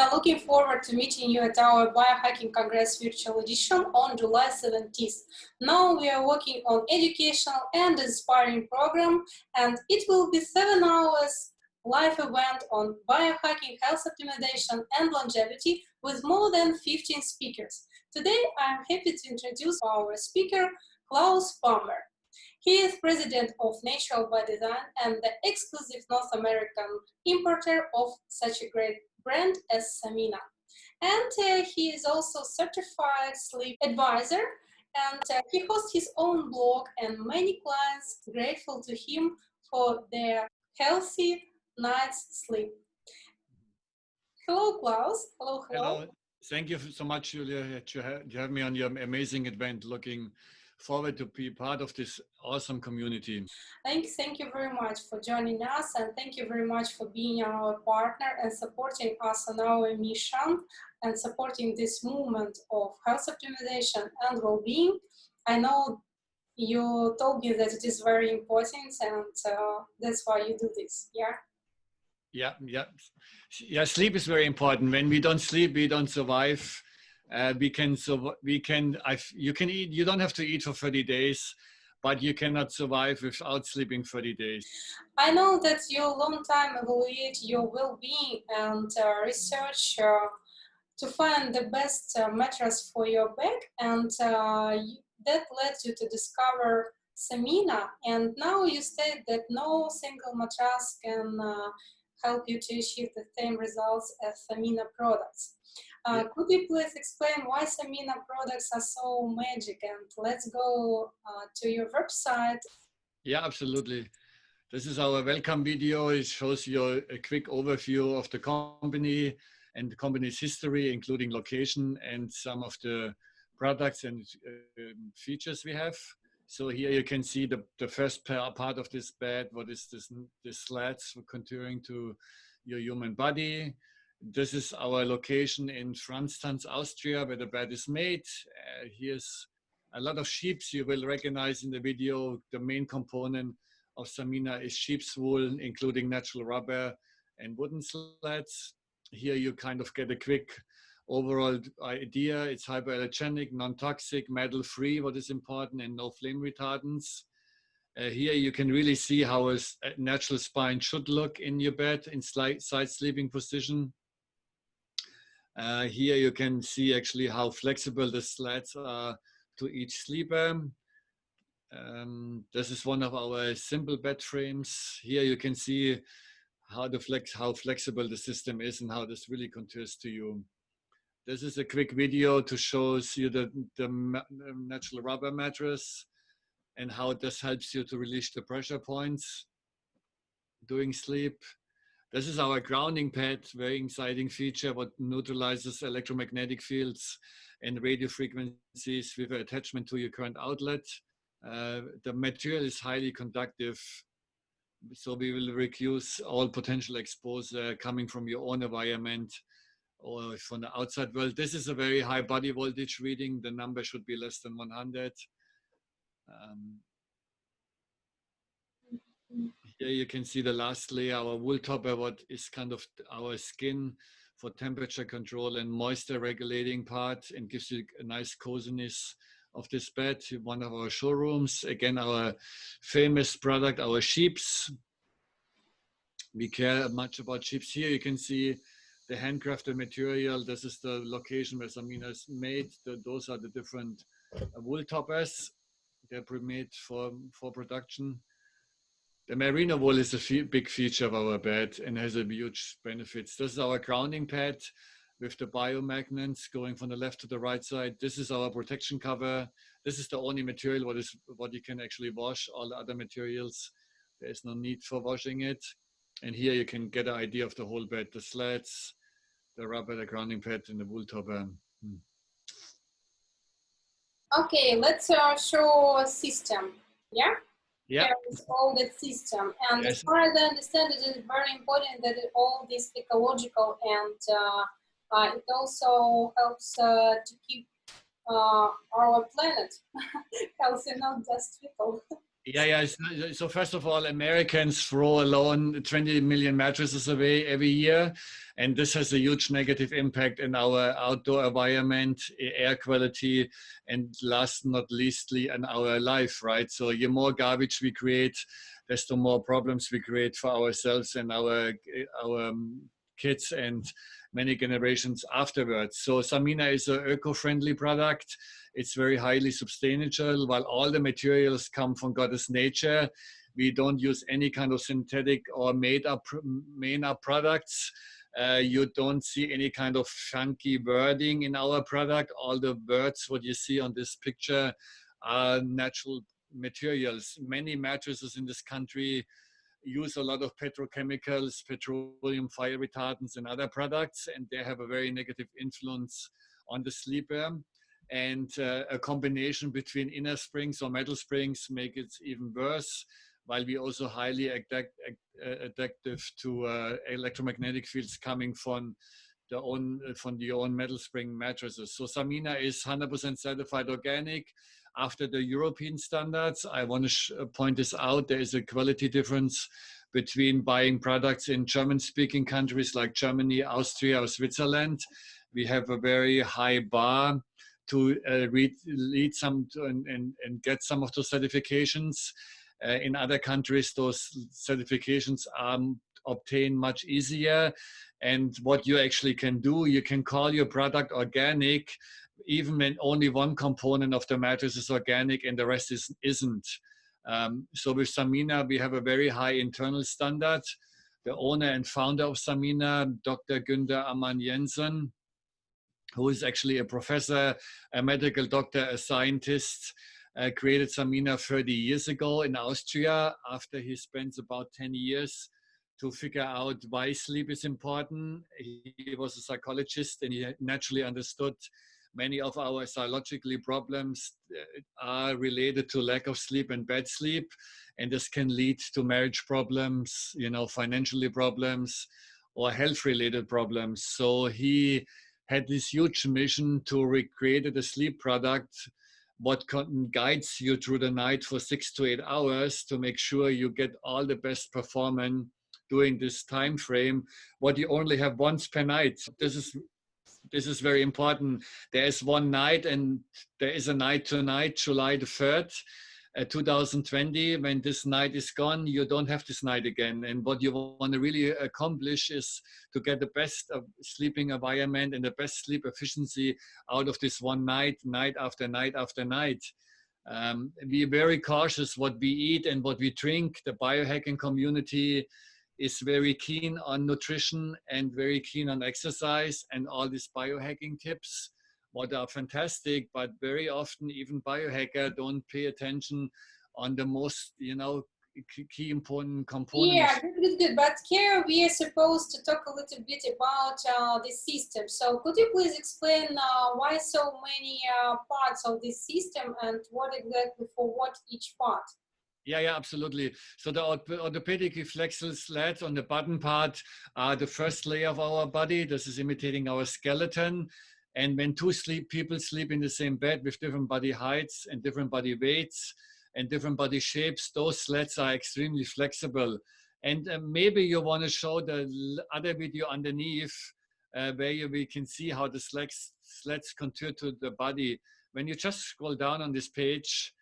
are looking forward to meeting you at our Biohacking Congress Virtual Edition on July 17th. Now we are working on educational and inspiring program, and it will be 7 hours live event on biohacking, health optimization, and longevity with more than 15 speakers. Today, I'm happy to introduce our speaker, Claus Pummer. He is president of Natural by Design and the exclusive North American importer of such a great brand as SAMINA. And he is also certified sleep advisor, and he hosts his own blog, and many clients grateful to him for their healthy night's sleep. Hello, Claus. Hello. Hello. Thank you so much, Julia, to have me on your amazing event. Looking forward to be part of this awesome community. Thank you very much for joining us, and thank you very much for being our partner and supporting us on our mission and supporting this movement of health optimization and well-being. I know you told me that it is very important, and that's why you do this. Yeah. Sleep is very important. When we don't sleep, we don't survive. You can eat. You don't have to eat for 30 days, but you cannot survive without sleeping 30 days. I know that you a long time evaluate your well-being and research to find the best mattress for your back, and that led you to discover SAMINA. And now you state that no single mattress can help you to achieve the same results as SAMINA products. Could you please explain why SAMINA products are so magic? And let's go to your website. Yeah, absolutely. This is our welcome video. It shows you a quick overview of the company and the company's history, including location and some of the products and features we have. So here you can see the first part of this bed. What is this slats contouring to your human body. This is our location in Franztanz, Austria, where the bed is made. Here's a lot of sheeps you will recognize in the video. The main component of SAMINA is sheep's wool, including natural rubber and wooden slats. Here you kind of get a quick overall idea. It's hypoallergenic, non-toxic, metal-free, what is important, and no flame retardants. Here you can really see how a natural spine should look in your bed in side sleeping position. Here you can see actually how flexible the slats are to each sleeper. This is one of our simple bed frames. Here you can see how flexible the system is and how this really contours to you. This is a quick video to show you the natural rubber mattress and how this helps you to release the pressure points during sleep. This is our grounding pad, very exciting feature, what neutralizes electromagnetic fields and radio frequencies with an attachment to your current outlet. The material is highly conductive, so we will reduce all potential exposure coming from your own environment or from the outside world. This is a very high body voltage reading. The number should be less than 100. Here you can see the last layer, our wool topper, what is kind of our skin for temperature control and moisture regulating part, and gives you a nice coziness of this bed. One of our showrooms, again, our famous product, our sheeps. We care much about sheeps. Here you can see the handcrafted material. This is the location where SAMINA is made. Those are the different wool toppers. They're pre-made for production. The merino wool is a big feature of our bed and has a huge benefits. This is our grounding pad with the biomagnets going from the left to the right side. This is our protection cover. This is the only material what you can actually wash. All the other materials, there is no need for washing it. And here you can get an idea of the whole bed, the slats, the rubber, the grounding pad, and the wool topper. Okay, let's show a system. Yeah? Yeah. There is all the system. And Yes. as far as I understand, it is very important that all this ecological, and it also helps to keep our planet healthy, not just people. So first of all, Americans throw alone 20 million mattresses away every year. And this has a huge negative impact in our outdoor environment, air quality, and last not leastly in our life, right? So the more garbage we create, desto more problems we create for ourselves and our kids and many generations afterwards. So Samina is an eco-friendly product. It's very highly sustainable. While all the materials come from Goddess nature, we don't use any kind of synthetic or made-up products. You don't see any kind of funky wording in our product. All the words what you see on this picture are natural materials. Many mattresses in this country use a lot of petrochemicals, petroleum fire retardants and other products, and they have a very negative influence on the sleeper. And a combination between inner springs or metal springs make it even worse, while we also highly addictive to electromagnetic fields coming from the own metal spring mattresses. So Samina is 100% certified organic after the European standards. I want to point this out. There is a quality difference between buying products in German-speaking countries like Germany, Austria, or Switzerland. We have a very high bar to lead some and get some of those certifications. In other countries, those certifications are obtained much easier. And what you actually can do, you can call your product organic, even when only one component of the mattress is organic and the rest isn't. So with Samina, we have a very high internal standard. The owner and founder of Samina, Dr. Günther Ammann Jensen, who is actually a professor, a medical doctor, a scientist, created Samina 30 years ago in Austria after he spent about 10 years to figure out why sleep is important. He was a psychologist and he naturally understood many of our psychological problems are related to lack of sleep and bad sleep. And this can lead to marriage problems, financially problems or health-related problems. So he had this huge mission to recreate a sleep product what guides you through the night for 6 to 8 hours to make sure you get all the best performance during this time frame, what you only have once per night. This is very important. There is one night, and there is a night tonight, July the 3rd, 2020. When this night is gone, you don't have this night again. And what you want to really accomplish is to get the best of sleeping environment and the best sleep efficiency out of this one night, night after night after night. We're very cautious what we eat and what we drink. The biohacking community is very keen on nutrition and very keen on exercise and all these biohacking tips, what are fantastic, but very often even biohacker don't pay attention on the most, key important components. Yeah, good. But here we are supposed to talk a little bit about the system. So could you please explain why so many parts of this system and what exactly for what each part? Yeah, absolutely. So the orthopedic flexile slats on the bottom part are the first layer of our body. This is imitating our skeleton. And when two people sleep in the same bed with different body heights and different body weights and different body shapes, those slats are extremely flexible. And maybe you want to show the other video underneath where we can see how the slats contour to the body. When you just scroll down on this page,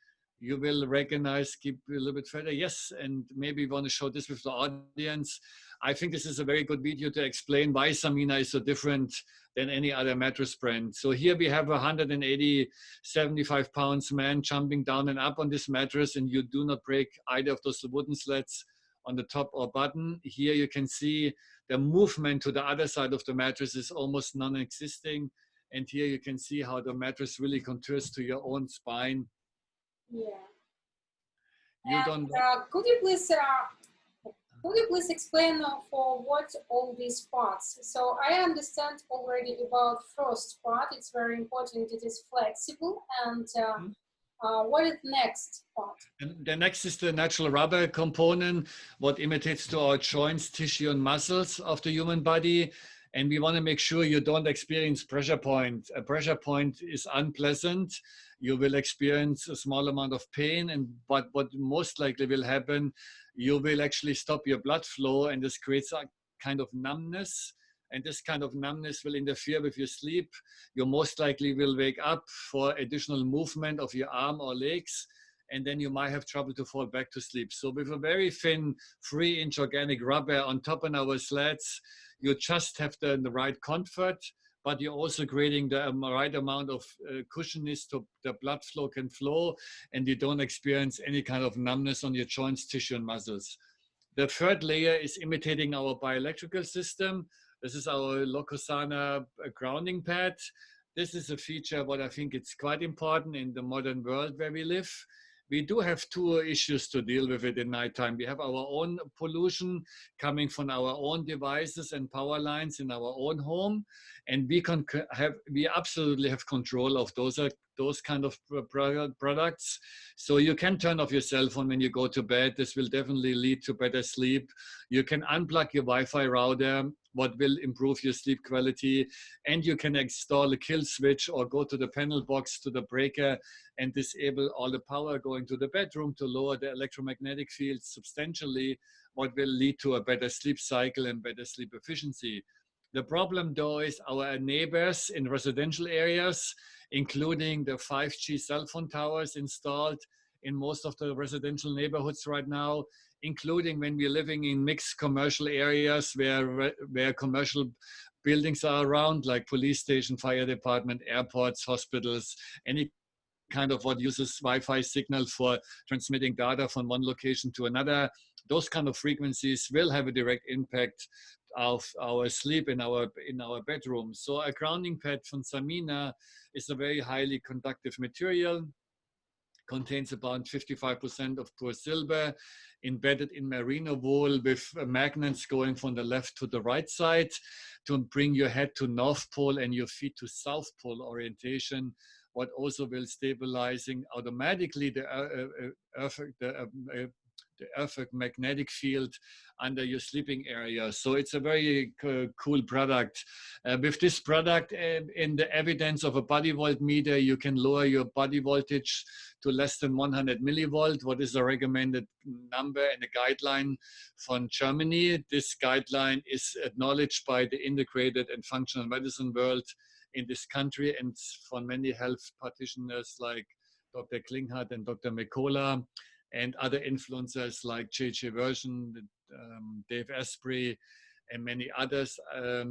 you will recognize, keep a little bit further. Yes, and maybe you want to show this with the audience. I think this is a very good video to explain why Samina is so different than any other mattress brand. So here we have a 180, 75 pounds man jumping down and up on this mattress, and you do not break either of those wooden slats on the top or bottom. Here you can see the movement to the other side of the mattress is almost non-existing. And here you can see how the mattress really contours to your own spine. Yeah. Could you please explain for what all these parts? So I understand already about first part. It's very important. It is flexible. And what is next part? And the next is the natural rubber component, what imitates to our joints, tissue, and muscles of the human body. And we want to make sure you don't experience pressure point. A pressure point is unpleasant. you will experience a small amount of pain, but what most likely will happen, you will actually stop your blood flow, and this creates a kind of numbness, and this kind of numbness will interfere with your sleep. You most likely will wake up for additional movement of your arm or legs, and then you might have trouble to fall back to sleep. So with a very thin 3-inch organic rubber on top of our sleds, you just have the right comfort, but you're also creating the right amount of cushionness so the blood flow can flow, and you don't experience any kind of numbness on your joints, tissue, and muscles. The third layer is imitating our bioelectrical system. This is our Locosana grounding pad. This is a feature what I think it's quite important in the modern world where we live. We do have two issues to deal with it in nighttime. We have our own pollution coming from our own devices and power lines in our own home, and we absolutely have control of those kind of products. So you can turn off your cell phone when you go to bed. This will definitely lead to better sleep. You can unplug your Wi-Fi router, what will improve your sleep quality, and you can install a kill switch or go to the panel box, to the breaker, and disable all the power going to the bedroom to lower the electromagnetic field substantially, what will lead to a better sleep cycle and better sleep efficiency. The problem though is our neighbors in residential areas, including the 5G cell phone towers installed in most of the residential neighborhoods right now, including when we're living in mixed commercial areas where commercial buildings are around, like police station, fire department, airports, hospitals, any kind of what uses Wi-Fi signal for transmitting data from one location to another. Those kind of frequencies will have a direct impact of our sleep in our bedroom. So a grounding pad from SAMINA is a very highly conductive material, contains about 55% of pure silver, embedded in merino wool with magnets going from the left to the right side to bring your head to North Pole and your feet to South Pole orientation, what also will stabilizing automatically the earth magnetic field under your sleeping area. So it's a very cool product. With this product, in the evidence of a body volt meter, you can lower your body voltage to less than 100 millivolt, what is a recommended number and a guideline from Germany. This guideline is acknowledged by the integrated and functional medicine world in this country and from many health practitioners like Dr. Klinghardt and Dr. Mekola, and other influencers like J.J. Version, Dave Asprey, and many others.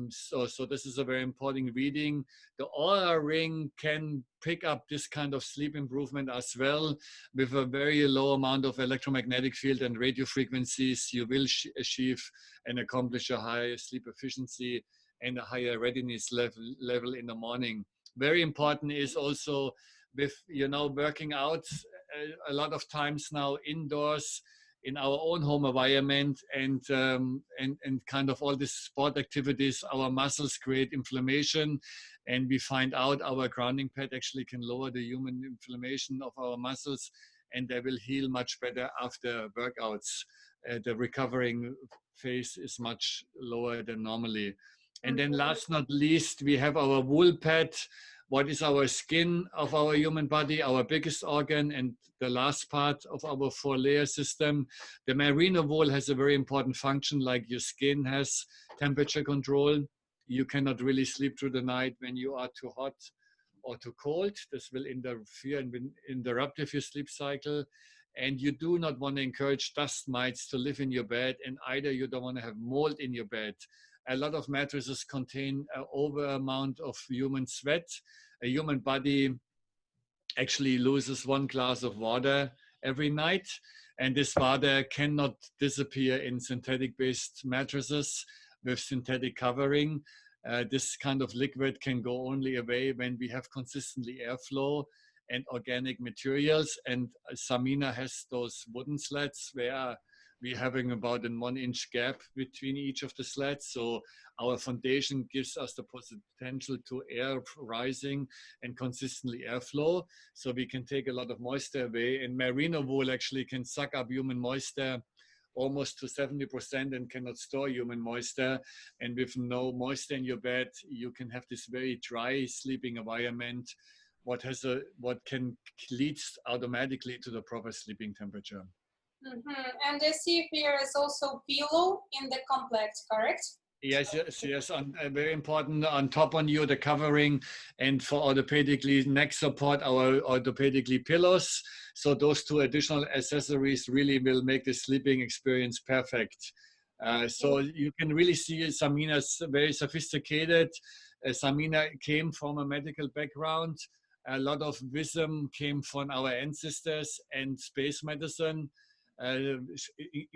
So this is a very important reading. The Aura Ring can pick up this kind of sleep improvement as well. With a very low amount of electromagnetic field and radio frequencies, you will achieve and accomplish a higher sleep efficiency and a higher readiness level in the morning. Very important is also with, working out a lot of times now indoors in our own home environment, and kind of all these sport activities, our muscles create inflammation, and we find out our grounding pad actually can lower the human inflammation of our muscles, and they will heal much better after workouts. The recovering phase is much lower than normally. And then last not least, we have our wool pad. What is our skin of our human body, our biggest organ, and the last part of our 4-layer system. The merino wool has a very important function, like your skin has temperature control. You cannot really sleep through the night when you are too hot or too cold. This will interfere and interrupt your sleep cycle. And you do not want to encourage dust mites to live in your bed, and either you don't want to have mold in your bed. A lot of mattresses contain an over amount of human sweat. A human body actually loses 1 glass of water every night, and this water cannot disappear in synthetic-based mattresses with synthetic covering. This kind of liquid can go only away when we have consistently airflow and organic materials, and SAMINA has those wooden slats where we're having about a 1-inch gap between each of the slats. So our foundation gives us the potential to air rising and consistently airflow. So we can take a lot of moisture away, and merino wool actually can suck up human moisture almost to 70% and cannot store human moisture. And with no moisture in your bed, you can have this very dry sleeping environment what can leads automatically to the proper sleeping temperature. And I see here is also pillow in the complex, correct? Yes, yes, yes. Very important. On top on you, the covering, and for orthopedically neck support, our orthopedically pillows. So those two additional accessories really will make the sleeping experience perfect. So you can really see Samina's very sophisticated. Samina came from a medical background. A lot of wisdom came from our ancestors and space medicine.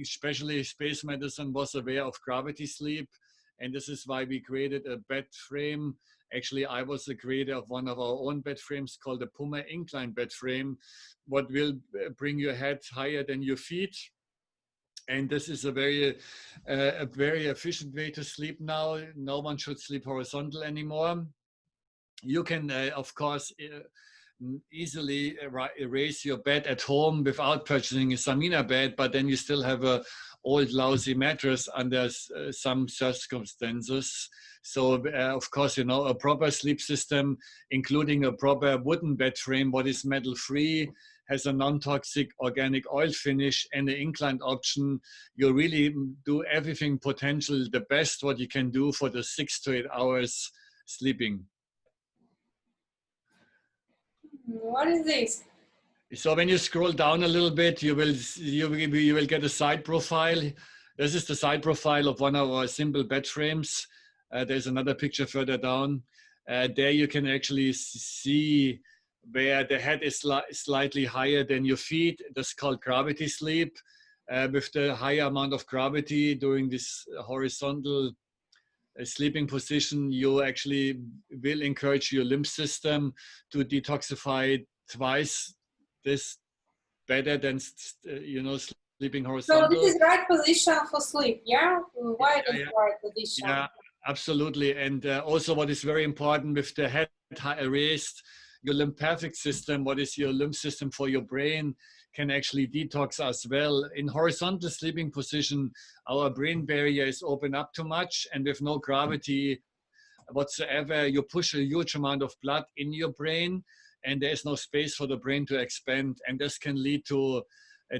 Especially space medicine was aware of gravity sleep. And this is why we created a bed frame. Actually, I was the creator of one of our own bed frames called the Pummer incline bed frame, what will bring your head higher than your feet. And this is a very efficient way to sleep now. No one should sleep horizontal anymore. You can, of course, easily raise your bed at home without purchasing a Samina bed, but then you still have a old lousy mattress under some circumstances. So of course, a proper sleep system, including a proper wooden bed frame, what is metal free, has a non-toxic organic oil finish and the inclined option, you really do everything potential, the best what you can do for the 6 to 8 hours sleeping. What is this? So when you scroll down a little bit, you will get a side profile. This is the side profile of one of our simple bed frames. There's another picture further down. There you can actually see where the head is slightly higher than your feet. That's called gravity sleep. With the higher amount of gravity during this horizontal sleeping position, you actually will encourage your lymph system to detoxify twice this better than sleeping horizontal. So this is right position for sleep, yeah? Why is the right position? Yeah, absolutely. And also what is very important with the head raised, your lymphatic system, what is your lymph system for your brain, can actually detox as well. In horizontal sleeping position, our brain barrier is open up too much, and with no gravity whatsoever, you push a huge amount of blood in your brain, and there is no space for the brain to expand. And this can lead to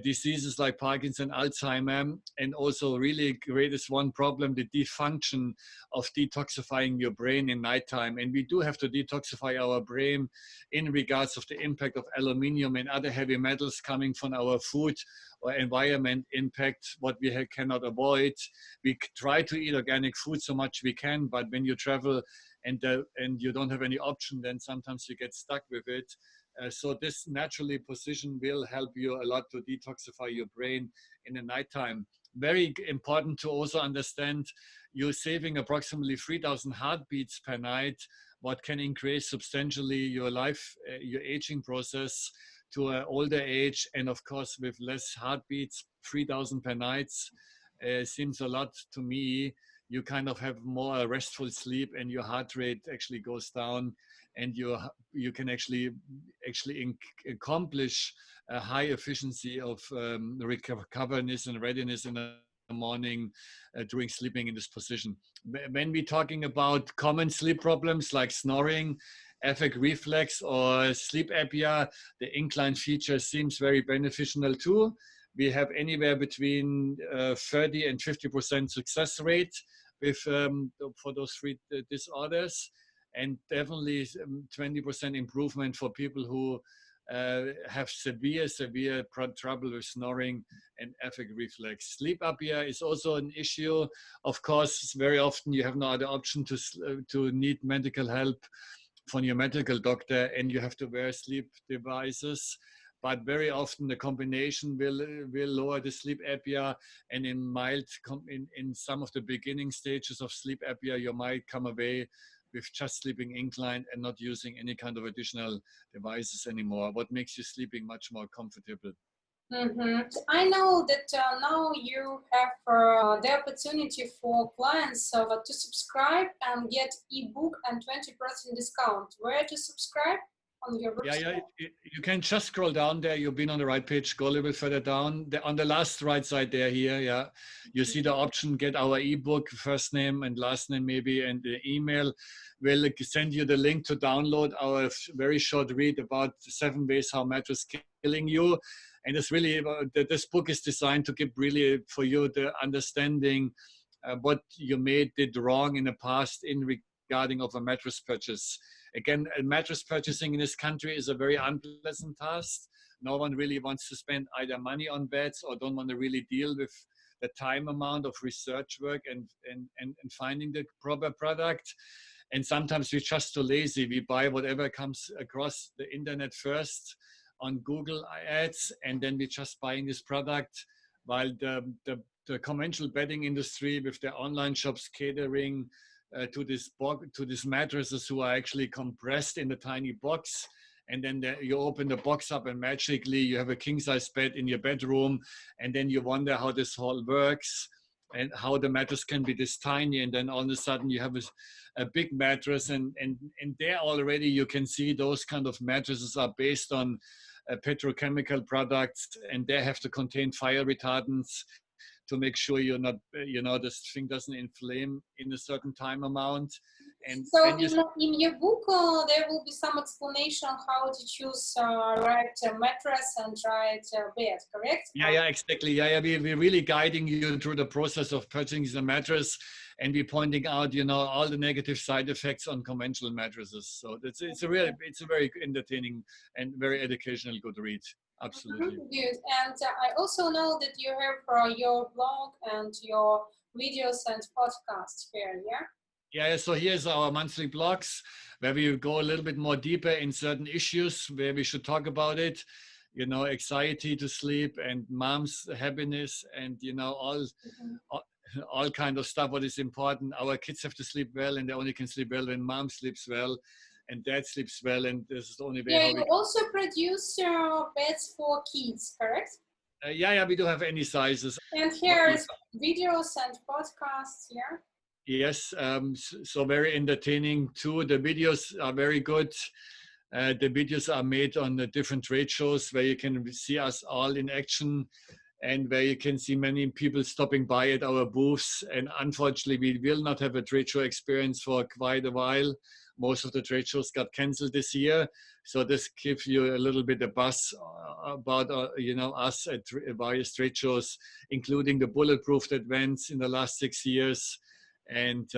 diseases like Parkinson, Alzheimer, and also really greatest one problem, the dysfunction of detoxifying your brain in nighttime. And we do have to detoxify our brain in regards of the impact of aluminium and other heavy metals coming from our food or environment impact, what we cannot avoid. We try to eat organic food so much we can, but when you travel and you don't have any option, then sometimes you get stuck with it. So this naturally position will help you a lot to detoxify your brain in the nighttime. Very important to also understand you're saving approximately 3,000 heartbeats per night, what can increase substantially your life, your aging process to an older age. And of course, with less heartbeats, 3,000 per night seems a lot to me. You kind of have more restful sleep and your heart rate actually goes down, and you can actually accomplish a high efficiency of recoverness and readiness in the morning during sleeping in this position. When we're talking about common sleep problems like snoring, affect reflex, or sleep apnea, the incline feature seems very beneficial too. We have anywhere between 30 and 50% success rate with for those three disorders, and definitely 20% improvement for people who have severe trouble with snoring and affect reflex. Sleep apnea is also an issue. Of course, very often you have no other option to need medical help from your medical doctor, and you have to wear sleep devices. But very often the combination will lower the sleep apnea, and in some of the beginning stages of sleep apnea, you might come away with just sleeping inclined and not using any kind of additional devices anymore, what makes you sleeping much more comfortable. I know that now you have the opportunity for clients to subscribe and get ebook and 20% discount. Where to subscribe? on your Yeah, website. you can just scroll down there. You've been on the right page. Go a little bit further down. On the last right side there, here, yeah, you see the option, get our ebook, first name and last name maybe, and the email. We'll send you the link to download our very short read about 7 ways how mattress killing you. And it's really, this book is designed to give really for you the understanding what you did wrong in the past in regarding of a mattress purchase. Again, mattress purchasing in this country is a very unpleasant task. No one really wants to spend either money on beds or don't want to really deal with the time amount of research work and finding the proper product. And sometimes we're just too lazy. We buy whatever comes across the internet first on Google ads, and then we're just buying this product, while the conventional bedding industry with their online shops catering to these mattresses who are actually compressed in a tiny box, and then you open the box up and magically you have a king size bed in your bedroom, and then you wonder how this all works and how the mattress can be this tiny, and then all of a sudden you have a big mattress, and there already you can see those kind of mattresses are based on petrochemical products, and they have to contain fire retardants to make sure you're not, this thing doesn't inflame in a certain time amount. And so then in your book, there will be some explanation how to choose right mattress and right bed, correct? Yeah, exactly. Yeah, we're really guiding you through the process of purchasing the mattress, and we're pointing out, all the negative side effects on conventional mattresses. So it's a very entertaining and very educational good read. Absolutely. Good. And I also know that you have your blog and your videos and podcasts here, yeah? Yeah, so here's our monthly blogs where we go a little bit more deeper in certain issues where we should talk about it. Anxiety to sleep and mom's happiness, and all kind of stuff. What is important? Our kids have to sleep well, and they only can sleep well when mom sleeps well, and dad sleeps well, and this is the only way. Yeah, you also produce beds for kids, correct? Yeah, we do have any sizes. And here is videos and podcasts, yeah? Yes, so very entertaining too. The videos are very good. The videos are made on the different trade shows where you can see us all in action, and where you can see many people stopping by at our booths. And unfortunately, we will not have a trade show experience for quite a while. Most of the trade shows got canceled this year. So this gives you a little bit of buzz about us at various trade shows, including the Bulletproof events in the last 6 years, and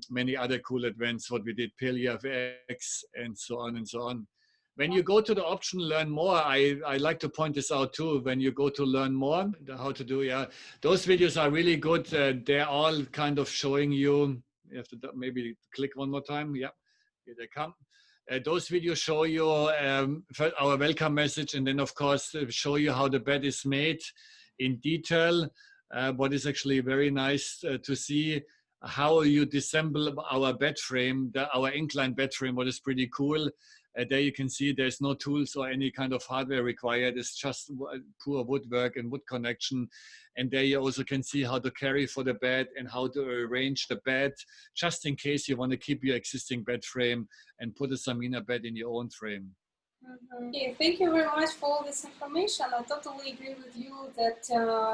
many other cool events, what we did, Paleo FX, and so on and so on. When you go to the option Learn More, I like to point this out too. When you go to Learn More, how to do, those videos are really good. They're all kind of showing you have to maybe click one more time. Yeah, here they come. Those videos show you our welcome message, and then of course show you how the bed is made in detail. What is actually very nice to see, how you disassemble our bed frame, our incline bed frame, what is pretty cool. There you can see there's no tools or any kind of hardware required. It's just poor woodwork and wood connection. And there you also can see how to carry for the bed and how to arrange the bed, just in case you want to keep your existing bed frame and put a SAMINA bed in your own frame. Okay, thank you very much for all this information. I totally agree with you that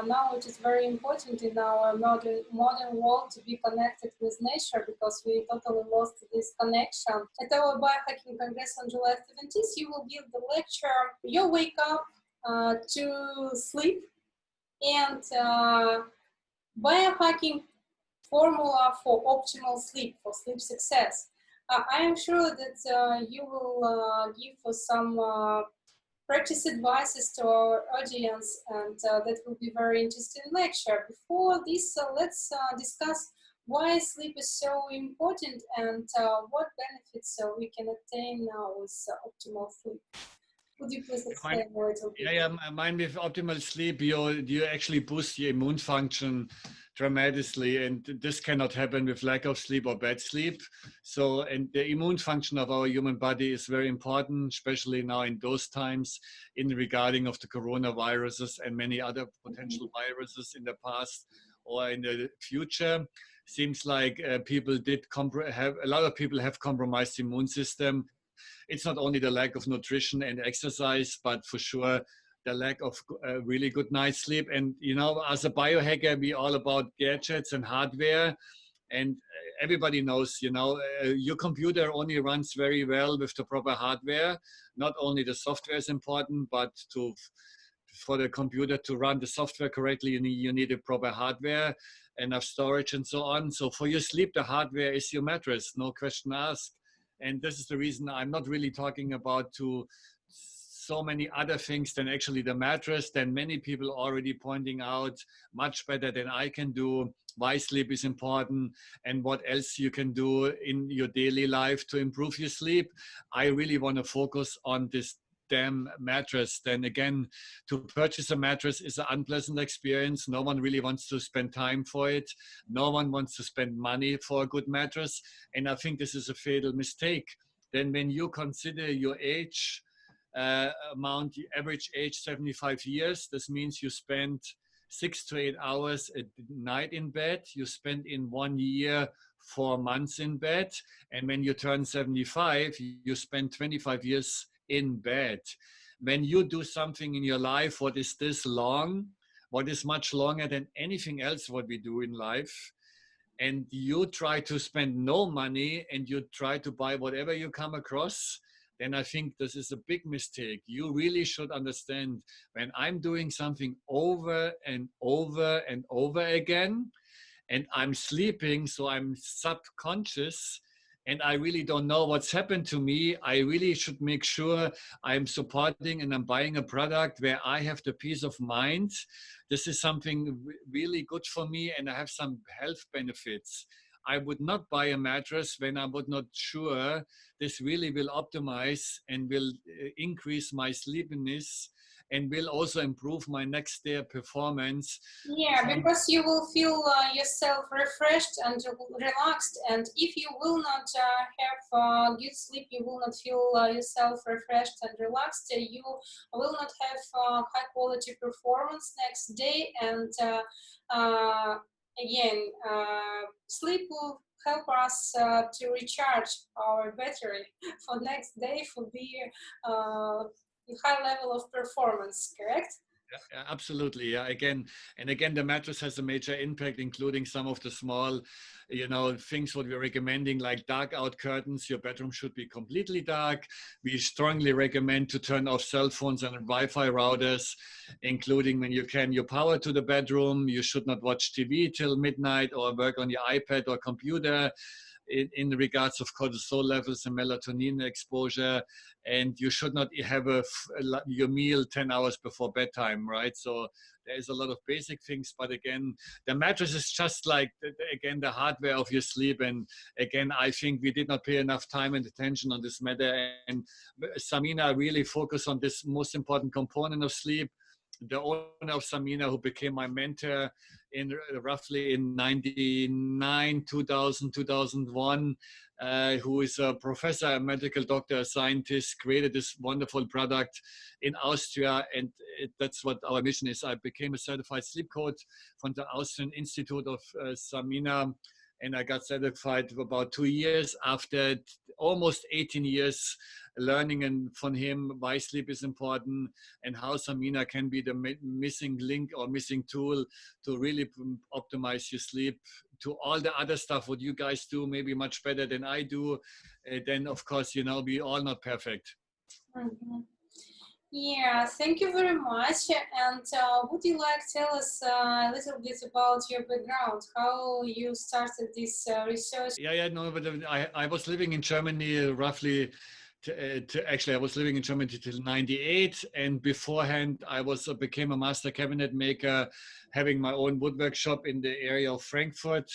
now it is very important in our modern world to be connected with nature, because we totally lost this connection. At our Biohacking Congress on July 17th, you will give the lecture, You Wake Up to Sleep, and Biohacking Formula for Optimal Sleep, for sleep success. I am sure that you will give some practice advices to our audience, and that will be very interesting lecture. Before this, let's discuss why sleep is so important and what benefits we can attain now with optimal sleep. Could you please explain a little bit? Yeah, mine with optimal sleep, you actually boost your immune function dramatically, and this cannot happen with lack of sleep or bad sleep. So, and the immune function of our human body is very important, especially now in those times in regarding of the coronaviruses and many other potential viruses in the past or in the future. Seems like a lot of people have compromised immune system. it's not only the lack of nutrition and exercise, but for sure the lack of really good night's sleep. And, you know, as a biohacker, we all about gadgets and hardware. And everybody knows, you know, your computer only runs very well with the proper hardware. Not only the software is important, but for the computer to run the software correctly, you need a proper hardware, enough storage and so on. So for your sleep, the hardware is your mattress, no question asked. And this is the reason I'm not really talking about so many other things than actually the mattress. Then many people already pointing out much better than I can do why sleep is important and what else you can do in your daily life to improve your sleep. I really want to focus on this damn mattress. Then again, to purchase a mattress is an unpleasant experience. No one really wants to spend time for it. No one wants to spend money for a good mattress. And I think this is a fatal mistake. Then when you consider your age, average age 75 years, this means you spend 6 to 8 hours a night in bed. You spend in 1 year 4 months in bed. And when you turn 75, you spend 25 years in bed. When you do something in your life what is this long, what is much longer than anything else what we do in life, and you try to spend no money and you try to buy whatever you come across, then I think this is a big mistake. You really should understand, when I'm doing something over and over and over again, and I'm sleeping, so I'm subconscious, and I really don't know what's happened to me, I really should make sure I'm supporting and I'm buying a product where I have the peace of mind. This is something really good for me and I have some health benefits. I would not buy a mattress when I would not sure this really will optimize and will increase my sleepiness and will also improve my next day performance. Yeah, because you will feel yourself refreshed and relaxed, and if you will not have good sleep, you will not feel yourself refreshed and relaxed. You will not have high quality performance next day, and again, sleep will help us to recharge our battery for next day for the high level of performance, correct? Yeah, absolutely. Yeah. Again, the mattress has a major impact, including some of the small, you know, things what we're recommending, like dark out curtains. Your bedroom should be completely dark. We strongly recommend to turn off cell phones and Wi-Fi routers, including when you can your power to the bedroom. You should not watch TV till midnight or work on your iPad or computer. In regards of cortisol levels and melatonin exposure, and you should not have your meal 10 hours before bedtime, right? So there's a lot of basic things, but again, the mattress is just like, again, the hardware of your sleep. And again, I think we did not pay enough time and attention on this matter, and Samina really focused on this most important component of sleep. The owner of Samina, who became my mentor in roughly in 99, 2000, 2001, who is a professor, a medical doctor, a scientist, created this wonderful product in Austria. And that's what our mission is. I became a certified sleep coach from the Austrian Institute of Samina. And I got certified about 2 years after almost 18 years learning and from him why sleep is important and how Samina can be the missing link or missing tool to really optimize your sleep. To all the other stuff what you guys do maybe much better than I do, then of course, you know, we all not perfect. Mm-hmm. Yeah, thank you very much. And would you like to tell us a little bit about your background, how you started this research? No, but I was living in Germany roughly. Actually, I was living in Germany till '98, and beforehand, I became a master cabinet maker, having my own woodwork shop in the area of Frankfurt,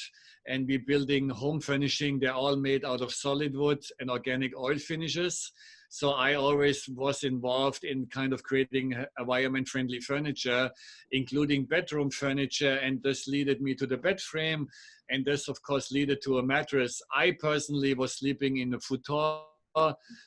and we building home furnishing. They're all made out of solid wood and organic oil finishes. So I always was involved in kind of creating environment-friendly furniture, including bedroom furniture, and this led me to the bed frame, and this, of course, led to a mattress. I personally was sleeping in a futon,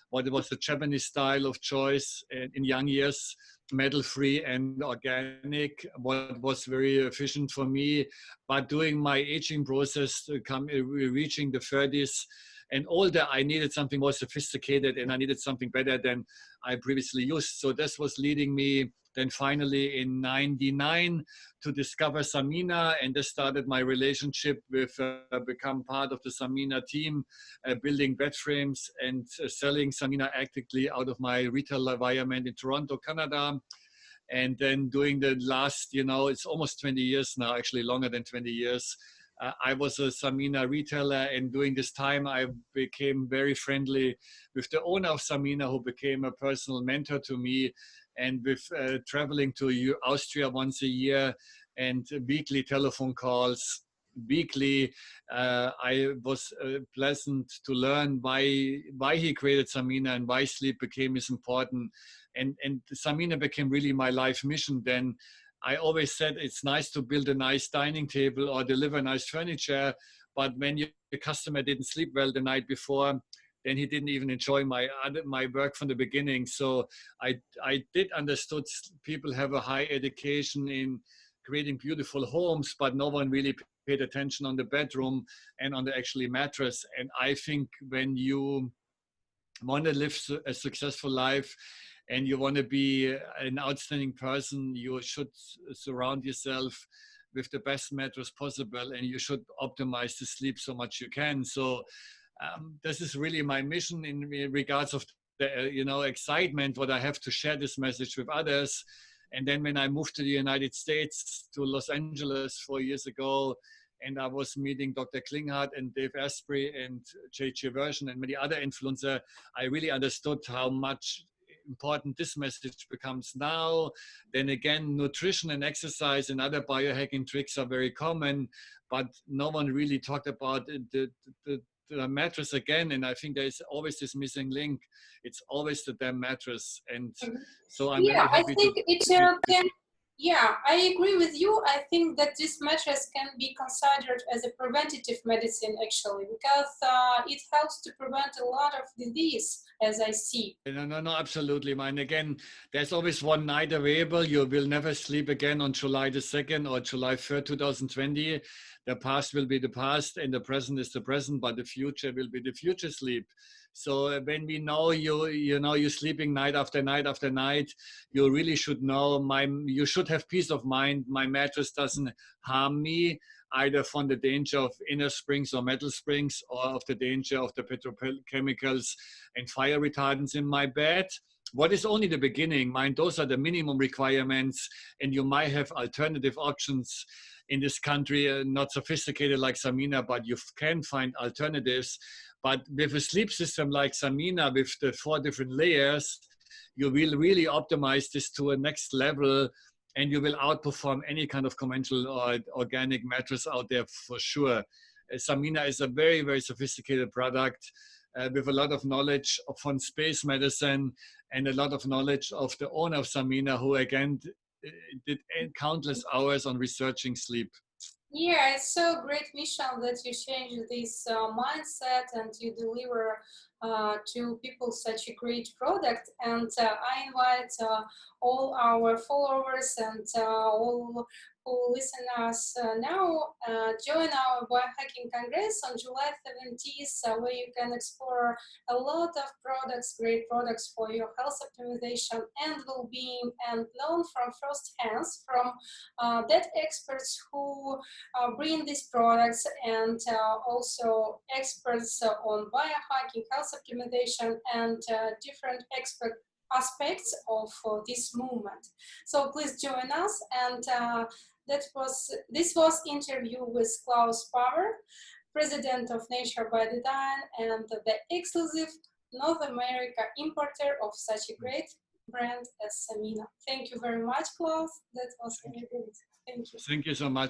what was the Japanese style of choice in young years, metal-free and organic, what was very efficient for me. But during my aging process, reaching the 30s, and older, I needed something more sophisticated and I needed something better than I previously used. So this was leading me then finally in '99 to discover SAMINA, and this started my relationship with become part of the SAMINA team, building bed frames and selling SAMINA actively out of my retail environment in Toronto, Canada. And then doing the last, it's almost 20 years now, actually longer than 20 years. I was a SAMINA retailer, and during this time I became very friendly with the owner of SAMINA, who became a personal mentor to me. And with traveling to Austria once a year and weekly telephone calls, I was pleasant to learn why he created SAMINA and why sleep became as important. And SAMINA became really my life mission then. I always said it's nice to build a nice dining table or deliver nice furniture, but when your customer didn't sleep well the night before, then he didn't even enjoy my work from the beginning. So I did understood people have a high education in creating beautiful homes, but no one really paid attention on the bedroom and on the actually mattress. And I think when you want to live a successful life and you want to be an outstanding person, you should surround yourself with the best mattress possible, and you should optimize the sleep so much you can. So this is really my mission in regards of the excitement what I have to share this message with others. And then when I moved to the United States, to Los Angeles 4 years ago, and I was meeting Dr. Klinghardt and Dave Asprey and J.J. Version and many other influencers, I really understood how much important this message becomes now. Then again, nutrition and exercise and other biohacking tricks are very common, but no one really talked about the mattress again. And I think there's always this missing link. It's always the damn mattress. And so I'm very happy Yeah, I agree with you. I think that this mattress can be considered as a preventative medicine, actually, because it helps to prevent a lot of disease, as I see. No, absolutely, man. Again, there's always one night available. You will never sleep again on July the 2nd or July 3rd, 2020. The past will be the past and the present is the present, but the future will be the future sleep. So when we know you're sleeping night after night after night, you really should know you should have peace of mind. My mattress doesn't harm me either from the danger of inner springs or metal springs or of the danger of the petrochemicals and fire retardants in my bed. What is only the beginning, mind, those are the minimum requirements, and you might have alternative options in this country, not sophisticated like SAMINA, but you can find alternatives. But with a sleep system like SAMINA, with the 4 different layers, you will really optimize this to a next level, and you will outperform any kind of conventional or organic mattress out there for sure. SAMINA is a very, very sophisticated product with a lot of knowledge from space medicine and a lot of knowledge of the owner of SAMINA, who again did countless hours on researching sleep. Yeah, it's so great, Michelle, that you change this mindset and you deliver to people such a great product. And I invite all our followers and all who listen us now, join our Biohacking Congress on July 17th, where you can explore a lot of products, great products for your health optimization and well-being, and learn from first hands from that experts who bring these products, and also experts on biohacking, health optimization, and different expert aspects of this movement. So please join us. And this was interview with Claus Pummer, President of Nature by Design and the exclusive North America importer of such a great brand as SAMINA. Thank you very much, Claus. That was very good. Thank you. Thank you so much.